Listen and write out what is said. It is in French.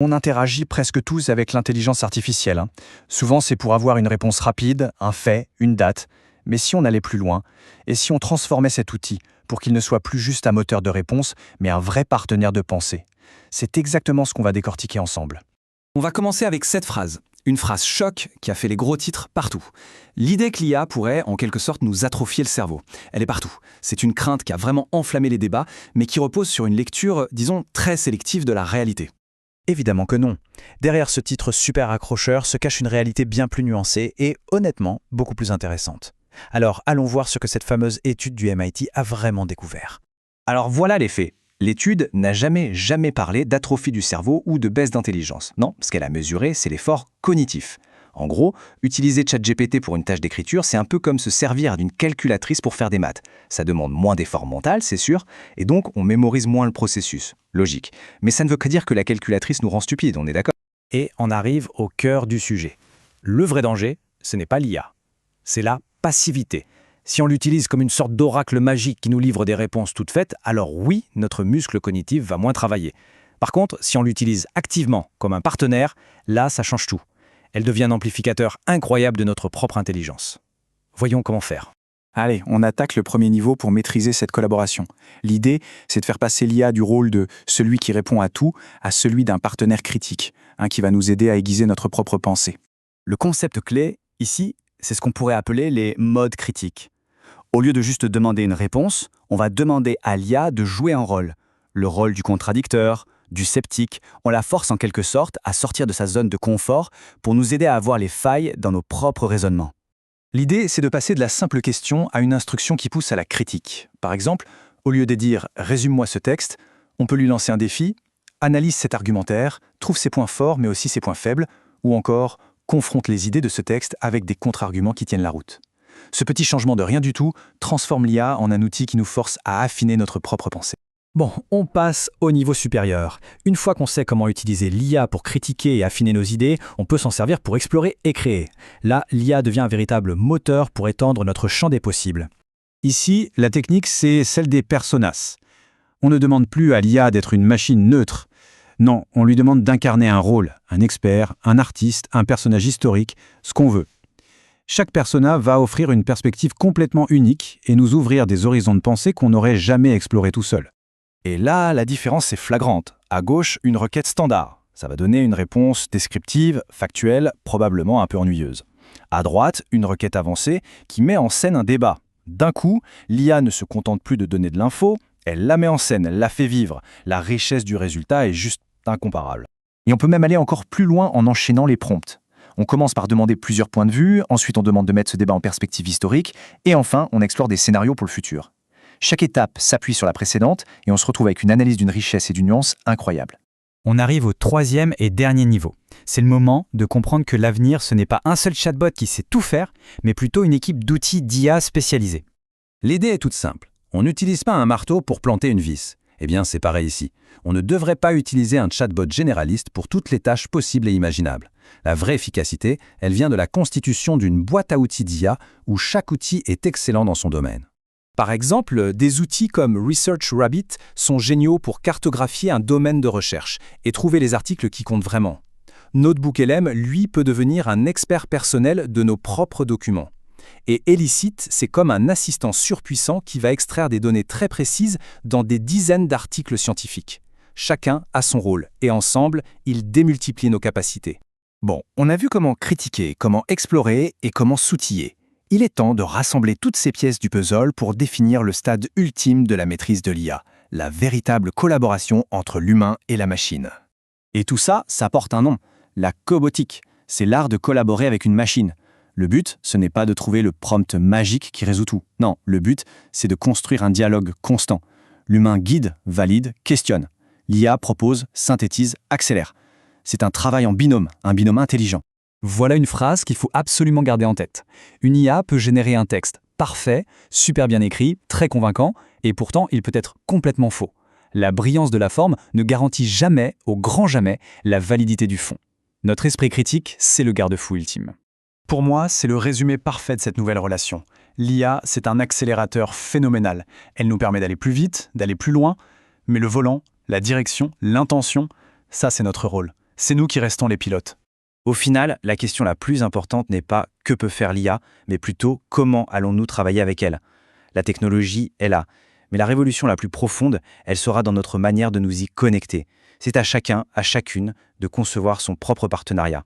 On interagit presque tous avec l'intelligence artificielle, hein. Souvent, c'est pour avoir une réponse rapide, un fait, une date. Mais si on allait plus loin, et si on transformait cet outil pour qu'il ne soit plus juste un moteur de réponse, mais un vrai partenaire de pensée? C'est exactement ce qu'on va décortiquer ensemble. On va commencer avec cette phrase. Une phrase choc qui a fait les gros titres partout. L'idée que l'IA pourrait, en quelque sorte, nous atrophier le cerveau. Elle est partout. C'est une crainte qui a vraiment enflammé les débats, mais qui repose sur une lecture, disons, très sélective de la réalité. Évidemment que non. Derrière ce titre super accrocheur se cache une réalité bien plus nuancée et, honnêtement, beaucoup plus intéressante. Alors, allons voir ce que cette fameuse étude du MIT a vraiment découvert. Alors voilà les faits. L'étude n'a jamais parlé d'atrophie du cerveau ou de baisse d'intelligence. Non, ce qu'elle a mesuré, c'est l'effort cognitif. En gros, utiliser ChatGPT pour une tâche d'écriture, c'est un peu comme se servir d'une calculatrice pour faire des maths. Ça demande moins d'effort mental, c'est sûr, et donc on mémorise moins le processus. Logique. Mais ça ne veut pas dire que la calculatrice nous rend stupides, on est d'accord? Et on arrive au cœur du sujet. Le vrai danger, ce n'est pas l'IA. C'est la passivité. Si on l'utilise comme une sorte d'oracle magique qui nous livre des réponses toutes faites, alors oui, notre muscle cognitif va moins travailler. Par contre, si on l'utilise activement comme un partenaire, là, ça change tout. Elle devient un amplificateur incroyable de notre propre intelligence. Voyons comment faire. Allez, on attaque le premier niveau pour maîtriser cette collaboration. L'idée, c'est de faire passer l'IA du rôle de celui qui répond à tout à celui d'un partenaire critique, qui va nous aider à aiguiser notre propre pensée. Le concept clé, ici, c'est ce qu'on pourrait appeler les modes critiques. Au lieu de juste demander une réponse, on va demander à l'IA de jouer un rôle. Le rôle du contradicteur, du sceptique. On la force en quelque sorte à sortir de sa zone de confort pour nous aider à voir les failles dans nos propres raisonnements. L'idée, c'est de passer de la simple question à une instruction qui pousse à la critique. Par exemple, au lieu de dire « résume-moi ce texte », on peut lui lancer un défi, analyse cet argumentaire, trouve ses points forts mais aussi ses points faibles, ou encore confronte les idées de ce texte avec des contre-arguments qui tiennent la route. Ce petit changement de rien du tout transforme l'IA en un outil qui nous force à affiner notre propre pensée. Bon, on passe au niveau supérieur. Une fois qu'on sait comment utiliser l'IA pour critiquer et affiner nos idées, on peut s'en servir pour explorer et créer. Là, l'IA devient un véritable moteur pour étendre notre champ des possibles. Ici, la technique, c'est celle des personas. On ne demande plus à l'IA d'être une machine neutre. Non, on lui demande d'incarner un rôle, un expert, un artiste, un personnage historique, ce qu'on veut. Chaque persona va offrir une perspective complètement unique et nous ouvrir des horizons de pensée qu'on n'aurait jamais explorés tout seul. Et là, la différence est flagrante. À gauche, une requête standard. Ça va donner une réponse descriptive, factuelle, probablement un peu ennuyeuse. À droite, une requête avancée qui met en scène un débat. D'un coup, l'IA ne se contente plus de donner de l'info, elle la met en scène, elle la fait vivre. La richesse du résultat est juste incomparable. Et on peut même aller encore plus loin en enchaînant les prompts. On commence par demander plusieurs points de vue, ensuite on demande de mettre ce débat en perspective historique, et enfin, on explore des scénarios pour le futur. Chaque étape s'appuie sur la précédente, et on se retrouve avec une analyse d'une richesse et d'une nuance incroyable. On arrive au troisième et dernier niveau. C'est le moment de comprendre que l'avenir, ce n'est pas un seul chatbot qui sait tout faire, mais plutôt une équipe d'outils d'IA spécialisés. L'idée est toute simple. On n'utilise pas un marteau pour planter une vis. Eh bien, c'est pareil ici. On ne devrait pas utiliser un chatbot généraliste pour toutes les tâches possibles et imaginables. La vraie efficacité, elle vient de la constitution d'une boîte à outils d'IA où chaque outil est excellent dans son domaine. Par exemple, des outils comme ResearchRabbit sont géniaux pour cartographier un domaine de recherche et trouver les articles qui comptent vraiment. NotebookLM, lui, peut devenir un expert personnel de nos propres documents. Et Elicit, c'est comme un assistant surpuissant qui va extraire des données très précises dans des dizaines d'articles scientifiques. Chacun a son rôle, et ensemble, ils démultiplient nos capacités. Bon, on a vu comment critiquer, comment explorer et comment s'outiller. Il est temps de rassembler toutes ces pièces du puzzle pour définir le stade ultime de la maîtrise de l'IA, la véritable collaboration entre l'humain et la machine. Et tout ça, ça porte un nom, la cobotique. C'est l'art de collaborer avec une machine. Le but, ce n'est pas de trouver le prompt magique qui résout tout. Non, le but, c'est de construire un dialogue constant. L'humain guide, valide, questionne. L'IA propose, synthétise, accélère. C'est un travail en binôme, un binôme intelligent. Voilà une phrase qu'il faut absolument garder en tête. Une IA peut générer un texte parfait, super bien écrit, très convaincant, et pourtant il peut être complètement faux. La brillance de la forme ne garantit jamais, au grand jamais, la validité du fond. Notre esprit critique, c'est le garde-fou ultime. Pour moi, c'est le résumé parfait de cette nouvelle relation. L'IA, c'est un accélérateur phénoménal. Elle nous permet d'aller plus vite, d'aller plus loin, mais le volant, la direction, l'intention, ça c'est notre rôle. c'est nous qui restons les pilotes. Au final, la question la plus importante n'est pas que peut faire l'IA, mais plutôt comment allons-nous travailler avec elle. La technologie est là, mais la révolution la plus profonde, elle sera dans notre manière de nous y connecter. C'est à chacun, à chacune, de concevoir son propre partenariat.